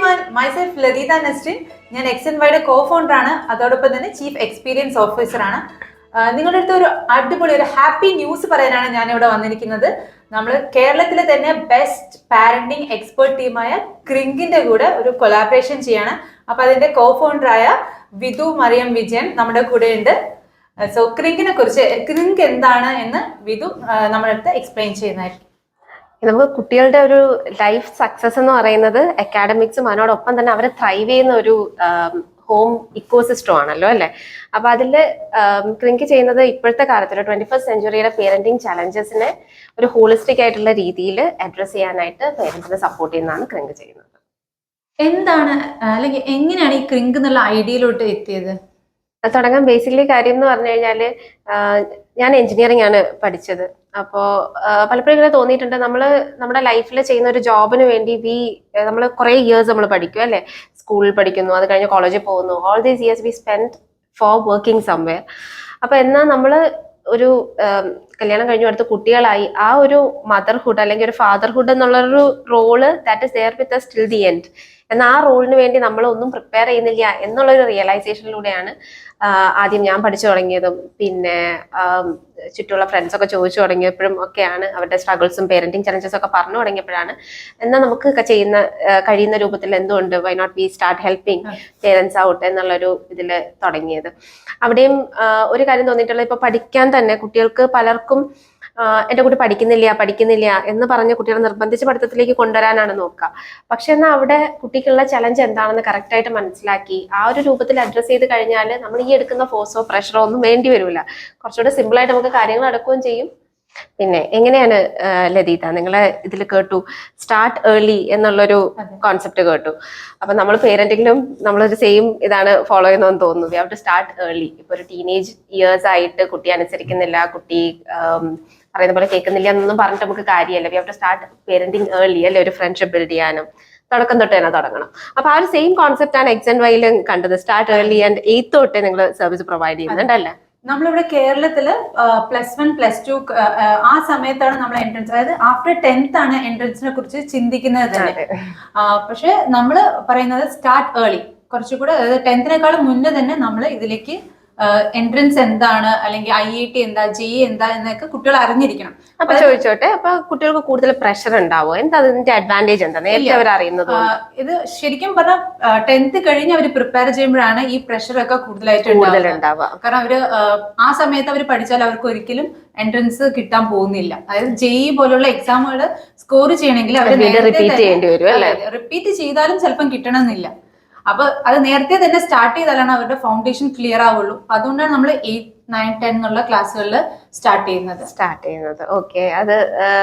everyone, myself Ladita Nestin. ഞാൻ XandYയുടെ co-founder ആണ്, അതോടൊപ്പം തന്നെ ചീഫ് എക്സ്പീരിയൻസ് ഓഫീസർ ആണ്. നിങ്ങളുടെ അടുത്ത് ഒരു അടിപൊളി ഒരു ഹാപ്പി ന്യൂസ് പറയാനാണ് ഞാൻ ഇവിടെ വന്നിരിക്കുന്നത്. നമ്മൾ കേരളത്തിലെ തന്നെ ബെസ്റ്റ് പാരന്റിംഗ് എക്സ്പേർട്ട് ടീമായ ക്രിങ്കിന്റെ കൂടെ ഒരു കൊളാബറേഷൻ ചെയ്യാണ്. അപ്പൊ അതിന്റെ co-founder വിധു മറിയം വിജയൻ നമ്മുടെ കൂടെ ഉണ്ട്. സോ ക്രിങ്കിനെ കുറിച്ച് ക്രിങ്ക് എന്താണ് എന്ന് വിധു നമ്മുടെ അടുത്ത് എക്സ്പ്ലെയിൻ ചെയ്യുന്നതായിരിക്കും. നമുക്ക് കുട്ടികളുടെ ഒരു ലൈഫ് സക്സസ് എന്ന് പറയുന്നത് അക്കാഡമിക്സും അതിനോടൊപ്പം തന്നെ അവരെ ത്രൈവ് ചെയ്യുന്ന ഒരു ഹോം ഇക്കോസിസ്റ്റം ആണല്ലോ അല്ലെ. അപ്പൊ അതില് ക്രിങ്ക് ചെയ്യുന്നത് ഇപ്പോഴത്തെ കാലത്ത് 21st സെഞ്ചുറിയുടെ പേരന്റിങ് ചലഞ്ചസിനെ ഒരു ഹോളിസ്റ്റിക് ആയിട്ടുള്ള രീതിയിൽ അഡ്രസ് ചെയ്യാനായിട്ട് പേരന്റ്സിനെ സപ്പോർട്ട് ചെയ്യുന്നതാണ് ക്രിങ്ക് ചെയ്യുന്നത്. എന്താണ് അല്ലെങ്കിൽ എങ്ങനെയാണ് ഈ ക്രിങ്ക് എന്നുള്ള ഐഡിയയിലോട്ട് എത്തിയത്? തുടങ്ങാൻ ബേസിക്കലി കാര്യം എന്ന് പറഞ്ഞു കഴിഞ്ഞാല് ഞാൻ എഞ്ചിനീയറിംഗ് ആണ് പഠിച്ചത്. അപ്പോൾ പലപ്പോഴും ഇങ്ങനെ തോന്നിയിട്ടുണ്ട്, നമ്മുടെ ലൈഫിൽ ചെയ്യുന്ന ഒരു ജോബിന് വേണ്ടി നമ്മൾ കുറെ ഇയേഴ്സ് നമ്മൾ പഠിക്കും അല്ലെ. സ്കൂളിൽ പഠിക്കുന്നു, അത് കഴിഞ്ഞ് കോളേജിൽ പോകുന്നു. All these years we spend four working somewhere. അപ്പൊ എന്നാൽ നമ്മൾ ഒരു കല്യാണം കഴിഞ്ഞു അടുത്ത് കുട്ടികളായി ആ ഒരു മദർഹുഡ് അല്ലെങ്കിൽ ഒരു ഫാദർഹുഡ് എന്നുള്ളൊരു role that is there with us till the end. എന്നാൽ ആ റോളിന് വേണ്ടി നമ്മൾ ഒന്നും പ്രിപ്പയർ ചെയ്യുന്നില്ല എന്നുള്ളൊരു റിയലൈസേഷനിലൂടെയാണ് ആദ്യം ഞാൻ പഠിച്ചു തുടങ്ങിയതും പിന്നെ ചുറ്റുമുള്ള ഫ്രണ്ട്സൊക്കെ ചോദിച്ചു തുടങ്ങിയപ്പോഴും ഒക്കെയാണ് അവരുടെ സ്ട്രഗിൾസും പേരന്റിങ് ചലഞ്ചസും ഒക്കെ പറഞ്ഞു തുടങ്ങിയപ്പോഴാണ് എന്നാൽ നമുക്ക് കഴിയുന്ന രൂപത്തിൽ എന്തുകൊണ്ട് why not we start helping parents out എന്നുള്ളൊരു ഇതിൽ തുടങ്ങിയത്. അവിടെയും ഒരു കാര്യം തോന്നിയിട്ടുള്ളത്, ഇപ്പൊ പഠിക്കാൻ തന്നെ കുട്ടികൾക്ക് പലർക്കും എന്റെ കുട്ടി പഠിക്കുന്നില്ല എന്ന് പറഞ്ഞ കുട്ടികളെ നിർബന്ധിച്ച് പഠിത്തത്തിലേക്ക് കൊണ്ടുവരാനാണ് നോക്കുക. പക്ഷെ എന്നാൽ അവിടെ കുട്ടിക്കുള്ള ചലഞ്ച് എന്താണെന്ന് കറക്റ്റ് ആയിട്ട് മനസ്സിലാക്കി ആ ഒരു രൂപത്തിൽ അഡ്രസ് ചെയ്ത് കഴിഞ്ഞാൽ നമ്മൾ ഈ എടുക്കുന്ന ഫോഴ്സോ പ്രഷറോ ഒന്നും വേണ്ടി വരില്ല. കുറച്ചുകൂടെ സിമ്പിൾ ആയിട്ട് നമുക്ക് കാര്യങ്ങൾ നടക്കുകയും ചെയ്യും. പിന്നെ എങ്ങനെയാണ് ലതീത, നിങ്ങളെ ഇതിൽ കേട്ടു സ്റ്റാർട്ട് ഏർലി എന്നുള്ളൊരു കോൺസെപ്റ്റ് കേട്ടു. അപ്പൊ നമ്മൾ പേരന്റിങ്ങിലും നമ്മളൊരു സെയിം ഇതാണ് ഫോളോ ചെയ്യുന്നതെന്ന് തോന്നുന്നു. We have to start early. ഇപ്പൊ ഒരു ടീനേജ് ഇയേഴ്സ് ആയിട്ട് കുട്ടി അനുസരിക്കുന്നില്ല, കുട്ടി പറയുന്ന പോലെ കേൾക്കുന്നില്ല എന്നൊന്നും പറഞ്ഞിട്ട് നമുക്ക് കാര്യമല്ല. We have to start parenting early അല്ലെ. ഒരു ഫ്രണ്ട്ഷിപ്പ് ബിൽഡ് ചെയ്യാനും തുടക്കം തൊട്ട് തന്നെ തുടങ്ങണം. അപ്പൊ ആ ഒരു സെയിം കോൺസെപ്റ്റ് ആണ് XandYയിലും കണ്ടത്. സ്റ്റാർട്ട് ഏർലി ആൻഡ് 8th തൊട്ടേ നിങ്ങൾ സർവീസ് പ്രൊവൈഡ് ചെയ്യുന്നുണ്ടല്ലേ? നമ്മളിവിടെ കേരളത്തില് +1 +2 ആ സമയത്താണ് നമ്മൾ എൻട്രൻസ്, അതായത് ആഫ്റ്റർ 10th ആണ് എൻട്രൻസിനെ കുറിച്ച് ചിന്തിക്കുന്നത് തന്നെ. പക്ഷെ നമ്മൾ പറയുന്നത് സ്റ്റാർട്ട് ഏർലി, കുറച്ചുകൂടെ അതായത് 10th മുന്നേ തന്നെ നമ്മൾ ഇതിലേക്ക് എൻട്രൻസ് എന്താണ് അല്ലെങ്കിൽ IIT എന്താ JEE എന്താ എന്നൊക്കെ കുട്ടികൾ അറിഞ്ഞിരിക്കണം. അപ്പൊ ചോദിച്ചോട്ടെ, അപ്പൊ കുട്ടികൾക്ക് കൂടുതൽ പ്രഷർ ഉണ്ടാവോ? എന്താ അതിന്റെ അഡ്വാൻറ്റേജ് എന്താ നേരത്തെ അവർ അറിയുന്നത്? ഇത് ശരിക്കും പറഞ്ഞാൽ 10th കഴിഞ്ഞ് അവർ പ്രിപ്പയർ ചെയ്യുമ്പോഴാണ് ഈ പ്രഷർ ഒക്കെ കൂടുതലായിട്ട് ഉണ്ടാവുക. കാരണം അവര് ആ സമയത്ത് അവർ പഠിച്ചാൽ അവർക്ക് ഒരിക്കലും എൻട്രൻസ് കിട്ടാൻ പോകുന്നില്ല. അതായത് JEE പോലുള്ള എക്സാമുകൾ സ്കോർ ചെയ്യണമെങ്കിൽ അവർ റിപ്പീറ്റ് ചെയ്താലും ചിലപ്പം കിട്ടണമെന്നില്ല. അപ്പൊ അത് നേരത്തെ തന്നെ സ്റ്റാർട്ട് ചെയ്താലാണ് അവരുടെ ഫൗണ്ടേഷൻ ക്ലിയർ ആവുള്ളൂ. അതുകൊണ്ടാണ് നമ്മൾ 8, 9, 10 എന്നുള്ള ക്ലാസ്സുകളിൽ സ്റ്റാർട്ട് ചെയ്യുന്നത്. ഓക്കെ, അത്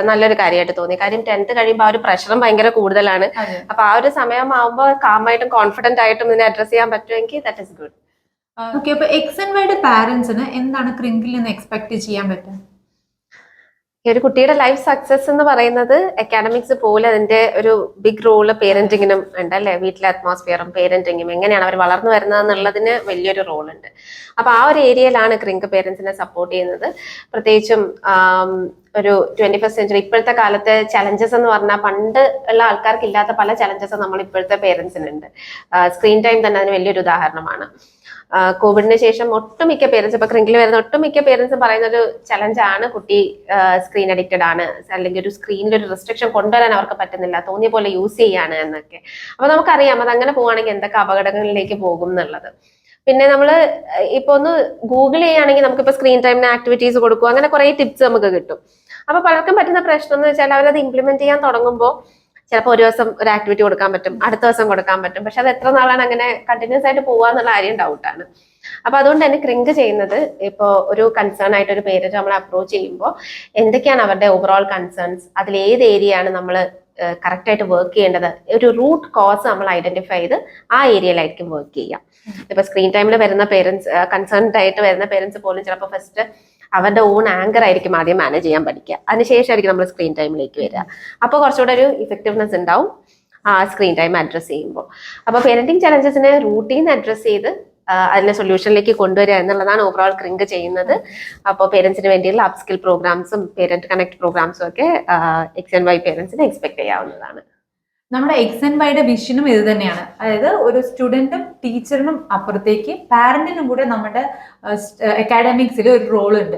നല്ലൊരു കാര്യമായിട്ട് തോന്നി. കാര്യം 10th കഴിയുമ്പോൾ ആ ഒരു പ്രഷറും ഭയങ്കര കൂടുതലാണ്. അപ്പൊ ആ ഒരു സമയമാകുമ്പോൾ കാമായിട്ടും കോൺഫിഡന്റ് ആയിട്ടും ഇതിനെ അഡ്രസ് ചെയ്യാൻ പറ്റുമെങ്കിൽ ദാറ്റ് ഇസ് ഗുഡ്. ഓക്കെ, അപ്പൊ XandYയുടെ പാരന്റ്സിന് എന്താണ് ക്രിങ്കിൽ നിന്ന് എക്സ്പെക്ട് ചെയ്യാൻ പറ്റുക? ഒരു കുട്ടിയുടെ ലൈഫ് സക്സസ് എന്ന് പറയുന്നത് അക്കാഡമിക്സ് പോലെ അതിന്റെ ഒരു ബിഗ് റോള് പേരന്റിങ്ങിനും ഉണ്ട് അല്ലെ. വീട്ടിലെ അറ്റ്മോസ്ഫിയറും പേരന്റിങ്ങും എങ്ങനെയാണ് അവർ വളർന്നു വരുന്നത് എന്നുള്ളതിന് വലിയൊരു റോൾ ഉണ്ട്. അപ്പൊ ആ ഒരു ഏരിയയിലാണ് ക്രിങ്ക് പേരന്റ്സിനെ സപ്പോർട്ട് ചെയ്യുന്നത്. പ്രത്യേകിച്ചും ഒരു 21st സെഞ്ചുറി ഇപ്പോഴത്തെ കാലത്തെ ചലഞ്ചസ് എന്ന് പറഞ്ഞാൽ പണ്ട് ഉള്ള ആൾക്കാർക്ക് ഇല്ലാത്ത പല ചലഞ്ചസും നമ്മൾ ഇപ്പോഴത്തെ പേരന്റ്സിനുണ്ട്. സ്ക്രീൻ ടൈം തന്നെ അതിന് വലിയൊരു ഉദാഹരണമാണ്. കോവിഡിന് ശേഷം ഒട്ടുമിക്ക പേരൻസ്, ഇപ്പൊ ക്രിങ്കിൽ വരുന്ന ഒട്ടുമിക്ക പേരൻസും പറയുന്ന ഒരു ചലഞ്ചാണ് കുട്ടി സ്ക്രീൻ അഡിക്റ്റഡ് ആണ്, അല്ലെങ്കിൽ ഒരു സ്ക്രീനിൽ ഒരു റെസ്ട്രിക്ഷൻ കൊണ്ടുവരാൻ അവർക്ക് പറ്റുന്നില്ല, തോന്നിയ പോലെ യൂസ് ചെയ്യാണ് എന്നൊക്കെ. അപ്പൊ നമുക്കറിയാം അത് അങ്ങനെ പോവുകയാണെങ്കിൽ എന്തൊക്കെ അപകടങ്ങളിലേക്ക് പോകും എന്നുള്ളത്. പിന്നെ നമ്മൾ ഇപ്പൊ ഒന്ന് ഗൂഗിൾ ചെയ്യുകയാണെങ്കിൽ നമുക്കിപ്പോ സ്ക്രീൻ ടൈമിന് ആക്ടിവിറ്റീസ് കൊടുക്കും, അങ്ങനെ കുറെ ടിപ്സ് നമുക്ക് കിട്ടും. അപ്പൊ പലർക്കും പറ്റുന്ന പ്രശ്നം എന്ന് വെച്ചാൽ അവരത് ഇംപ്ലിമെന്റ് ചെയ്യാൻ തുടങ്ങുമ്പോൾ ചിലപ്പോൾ ഒരു ദിവസം ഒരു ആക്ടിവിറ്റി കൊടുക്കാൻ പറ്റും, അടുത്ത ദിവസം കൊടുക്കാൻ പറ്റും. പക്ഷെ അത് എത്ര നാളാണ് അങ്ങനെ കണ്ടിന്യൂസ് ആയിട്ട് പോവാന്നുള്ള കാര്യം ഡൗട്ടാണ്. അപ്പൊ അതുകൊണ്ട് തന്നെ ക്രിങ്ക് ചെയ്യുന്നത്, ഇപ്പോൾ ഒരു കൺസേൺ ആയിട്ട് ഒരു പേരന്റ് നമ്മൾ അപ്രോച്ച് ചെയ്യുമ്പോൾ എന്തൊക്കെയാണ് അവരുടെ ഓവറോൾ കൺസേൺസ്, അതിൽ ഏത് ഏരിയയാണ് നമ്മൾ കറക്റ്റ് ആയിട്ട് വർക്ക് ചെയ്യേണ്ടത്, ഒരു റൂട്ട് കോസ് നമ്മൾ ഐഡന്റിഫൈ ചെയ്ത് ആ ഏരിയയിലായിരിക്കും വർക്ക് ചെയ്യാം. ഇപ്പൊ സ്ക്രീൻ ടൈമിൽ വരുന്ന പേരൻസ്, കൺസേൺഡ് ആയിട്ട് വരുന്ന പേരൻസ് പോലും ചിലപ്പോൾ ഫസ്റ്റ് അവരുടെ ഓൺ ആങ്കർ ആയിരിക്കും ആദ്യം മാനേജ് ചെയ്യാൻ പഠിക്കുക. അതിനുശേഷമായിരിക്കും നമ്മൾ സ്ക്രീൻ ടൈമിലേക്ക് വരിക. അപ്പോൾ കുറച്ചുകൂടെ ഒരു ഇഫക്റ്റീവ്നെസ് ഉണ്ടാവും ആ സ്ക്രീൻ ടൈം അഡ്രസ് ചെയ്യുമ്പോൾ. അപ്പോൾ പേരന്റിങ് ചലഞ്ചസിനെ റൂട്ടീൻ അഡ്രസ് ചെയ്ത് അതിനെ സൊല്യൂഷനിലേക്ക് കൊണ്ടുവരിക എന്നുള്ളതാണ് ഓവറോൾ ക്രിങ്ക് ചെയ്യുന്നത്. അപ്പോൾ പേരൻസിന് വേണ്ടിയുള്ള അപ്സ്കിൽ പ്രോഗ്രാംസും പേരന്റ് കണക്ട് പ്രോഗ്രാംസും ഒക്കെ XandY പേരൻസിന് എക്സ്പെക്ട് ചെയ്യാവുന്നതാണ്. നമ്മുടെ XandYയുടെ വിഷനും ഇത് തന്നെയാണ്. അതായത് ഒരു സ്റ്റുഡന്റും ടീച്ചറിനും അപ്പുറത്തേക്ക് പാരന്റിനും കൂടെ നമ്മുടെ അക്കാഡമിക്സിൽ ഒരു റോൾ ഉണ്ട്.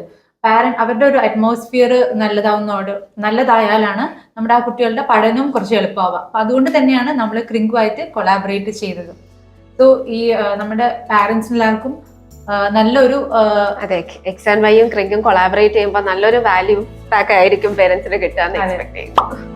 അവരുടെ ഒരു അറ്റ്മോസ്ഫിയർ നല്ലതായാലാണ് നമ്മുടെ ആ കുട്ടികളുടെ പഠനവും കുറച്ച് എളുപ്പമാവുക. അപ്പൊ അതുകൊണ്ട് തന്നെയാണ് നമ്മൾ ക്രിങ്കുമായിട്ട് കൊളാബറേറ്റ് ചെയ്തത്. സോ ഈ നമ്മുടെ പാരന്റ്സിന് എല്ലാവർക്കും നല്ലൊരു അതെ, XandYയും ക്രിങ്കും കൊളാബറേറ്റ് ചെയ്യുമ്പോൾ നല്ലൊരു വാല്യൂ പാക്ക് ആയിരിക്കും പേരൻസിന് കിട്ടുക എന്ന് എക്സ്പെക്ട് ചെയ്യുന്നു.